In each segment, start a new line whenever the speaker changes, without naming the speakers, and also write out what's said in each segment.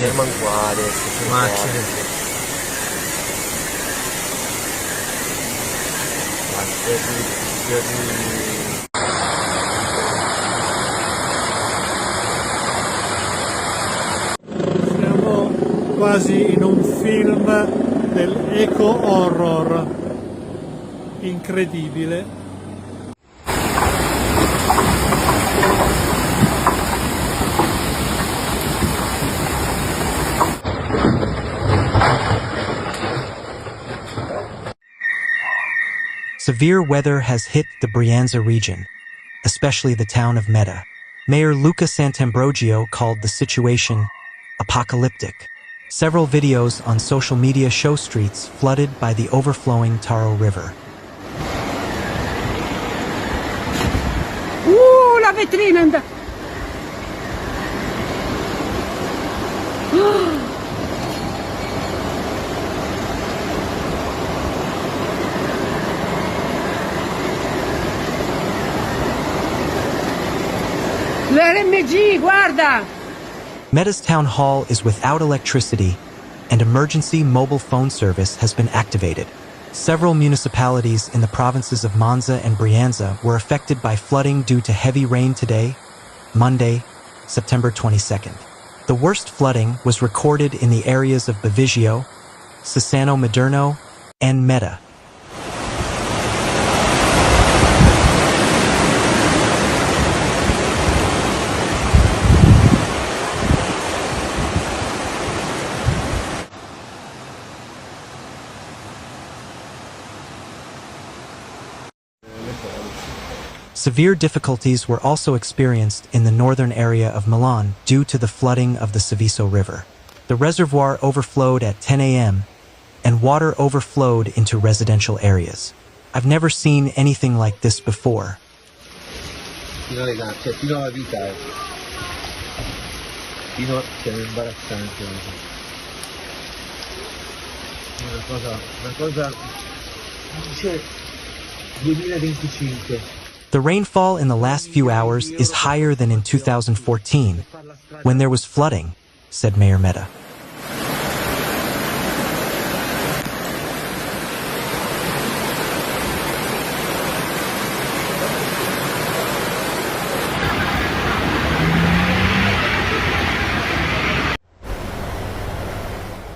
fermano qua adesso, sono
macchine. Siamo quasi in un film dell'eco horror, incredibile.
Severe weather has hit the Brianza region, especially the town of Meda. Mayor Luca Santambrogio called the situation apocalyptic. Several videos on social media show streets flooded by the overflowing Taro River.
La vetrina! L'RMG, guarda!
Meda's town hall is without electricity, and emergency mobile phone service has been activated. Several municipalities in the provinces of Monza and Brianza were affected by flooding due to heavy rain today, Monday, September 22nd. The worst flooding was recorded in the areas of Bovisio, Cesano Maderno, and Meda. Severe difficulties were also experienced in the northern area of Milan due to the flooding of the Seveso River. The reservoir overflowed at 10 a.m. and water overflowed into residential areas. I've never seen anything like this before.
Fino alla vita, fino è imbarazzante. Una cosa dice 2025.
The rainfall in the last few hours is higher than in 2014, when there was flooding, said Mayor Meda.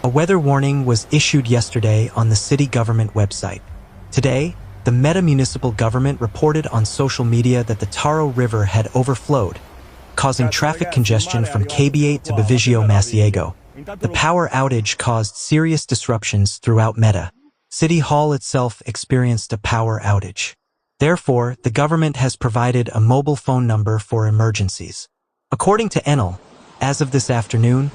A weather warning was issued yesterday on the city government website. Today, the Meda municipal government reported on social media that the Taro River had overflowed, causing traffic congestion from KB8 to Bovisio Masiego. The power outage caused serious disruptions throughout Meda. City Hall itself experienced a power outage. Therefore, the government has provided a mobile phone number for emergencies. According to Enel, as of this afternoon,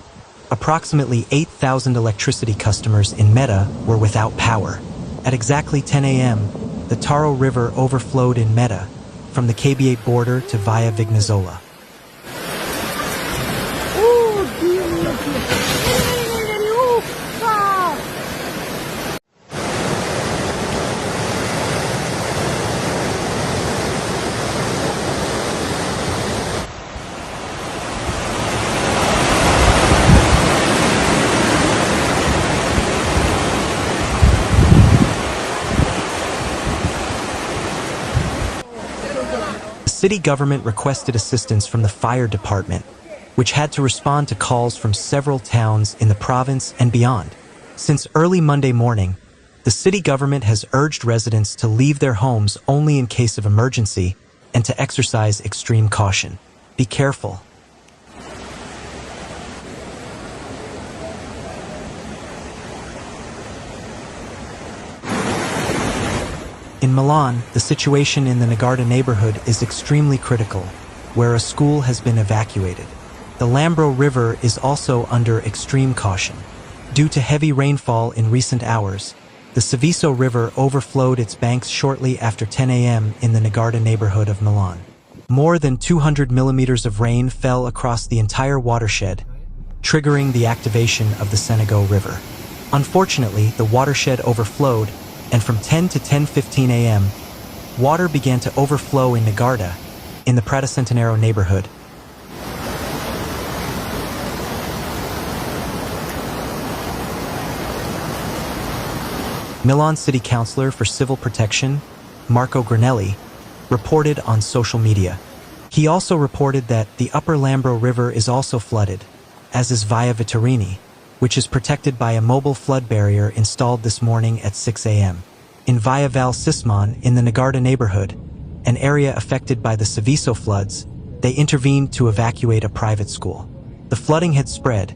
approximately 8,000 electricity customers in Meda were without power. At exactly 10 a.m., the Taro River overflowed in Meda, from the KB8 border to Via Vignazola. The city government requested assistance from the fire department, which had to respond to calls from several towns in the province and beyond. Since early Monday morning, the city government has urged residents to leave their homes only in case of emergency and to exercise extreme caution. Be careful. In Milan, the situation in the Niguarda neighborhood is extremely critical, where a school has been evacuated. The Lambro River is also under extreme caution. Due to heavy rainfall in recent hours, the Seveso River overflowed its banks shortly after 10 a.m. in the Niguarda neighborhood of Milan. More than 200 millimeters of rain fell across the entire watershed, triggering the activation of the Seveso River. Unfortunately, the watershed overflowed, and from 10 to 10:15 a.m., water began to overflow in Niguarda, in the Pratocentenaro neighborhood. Milan City Councilor for Civil Protection, Marco Granelli, reported on social media. He also reported that the Upper Lambro River is also flooded, as is Via Vittorini, which is protected by a mobile flood barrier installed this morning at 6 a.m. In Via Val Sismon in the Niguarda neighborhood, an area affected by the Seveso floods, they intervened to evacuate a private school. The flooding had spread,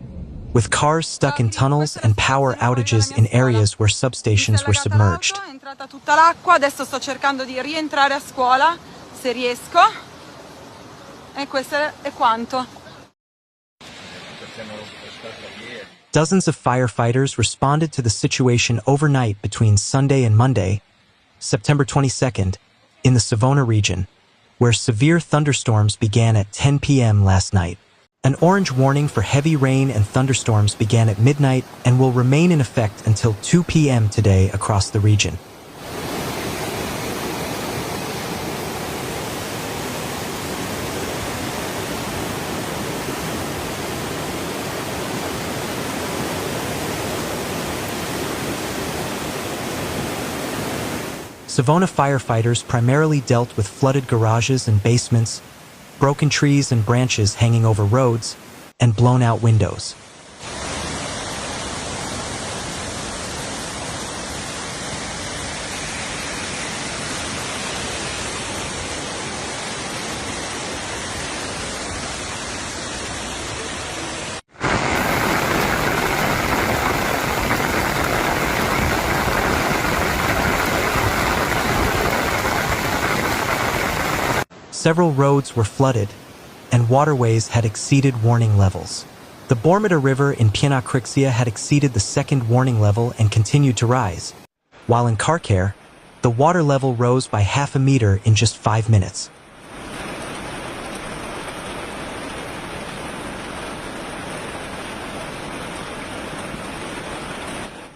with cars stuck in tunnels and power outages in areas where substations were submerged.
È entrata tutta l'acqua, adesso sto cercando di rientrare a scuola, se riesco. E questo è quanto.
Dozens of firefighters responded to the situation overnight between Sunday and Monday, September 22nd, in the Savona region, where severe thunderstorms began at 10 p.m. last night. An orange warning for heavy rain and thunderstorms began at midnight and will remain in effect until 2 p.m. today across the region. Savona firefighters primarily dealt with flooded garages and basements, broken trees and branches hanging over roads, and blown-out windows. Several roads were flooded, and waterways had exceeded warning levels. The Bormida River in Piena Crixia had exceeded the second warning level and continued to rise, while in Carcare, the water level rose by half a meter in just 5 minutes.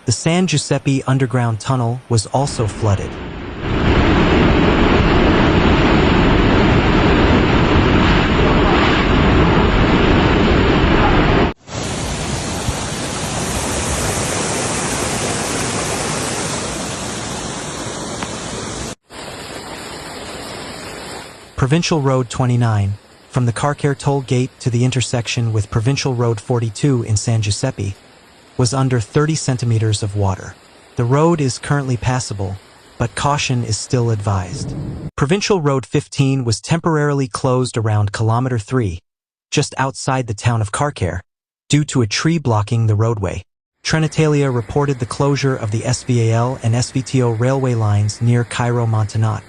The San Giuseppe underground tunnel was also flooded. Provincial Road 29, from the Carcare toll gate to the intersection with Provincial Road 42 in San Giuseppe, was under 30 centimeters of water. The road is currently passable, but caution is still advised. Provincial Road 15 was temporarily closed around kilometer 3, just outside the town of Carcare, due to a tree blocking the roadway. Trenitalia reported the closure of the SVAL and SVTO railway lines near Cairo Montanat,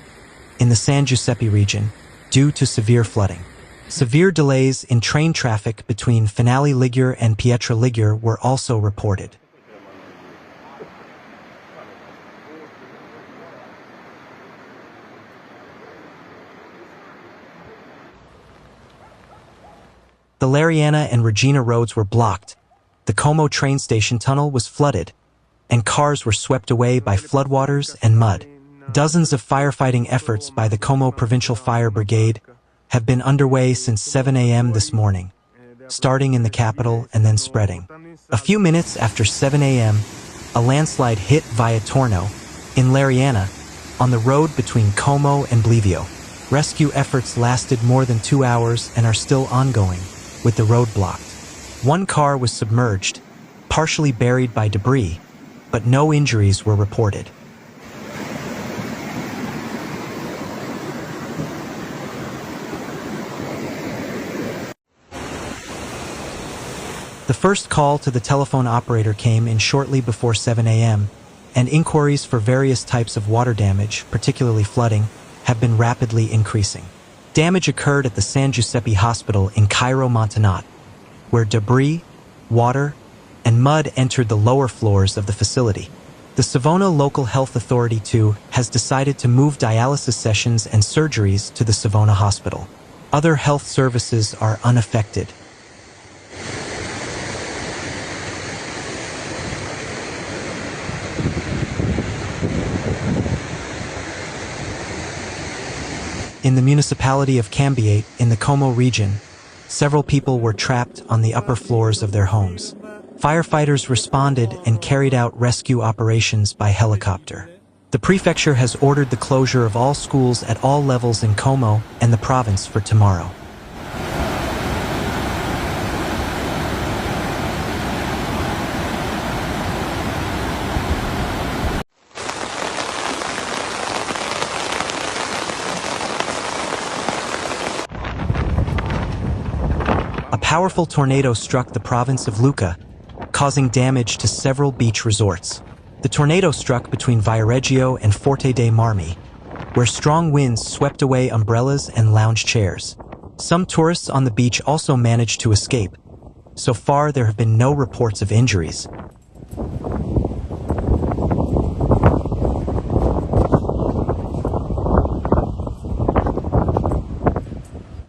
in the San Giuseppe region, due to severe flooding. Severe delays in train traffic between Finale Ligure and Pietra Ligure were also reported. The Lariana and Regina roads were blocked, the Como train station tunnel was flooded, and cars were swept away by floodwaters and mud. Dozens of firefighting efforts by the Como Provincial Fire Brigade have been underway since 7 a.m. this morning, starting in the capital and then spreading. A few minutes after 7 a.m., a landslide hit Via Torno, in Lariana, on the road between Como and Blivio. Rescue efforts lasted more than 2 hours and are still ongoing, with the road blocked. One car was submerged, partially buried by debris, but no injuries were reported. The first call to the telephone operator came in shortly before 7 a.m., and inquiries for various types of water damage, particularly flooding, have been rapidly increasing. Damage occurred at the San Giuseppe Hospital in Cairo Montanat, where debris, water, and mud entered the lower floors of the facility. The Savona Local Health Authority, too, has decided to move dialysis sessions and surgeries to the Savona Hospital. Other health services are unaffected. In the municipality of Cambiate, in the Como region, several people were trapped on the upper floors of their homes. Firefighters responded and carried out rescue operations by helicopter. The prefecture has ordered the closure of all schools at all levels in Como and the province for tomorrow. A powerful tornado struck the province of Lucca, causing damage to several beach resorts. The tornado struck between Viareggio and Forte dei Marmi, where strong winds swept away umbrellas and lounge chairs. Some tourists on the beach also managed to escape. So far, there have been no reports of injuries.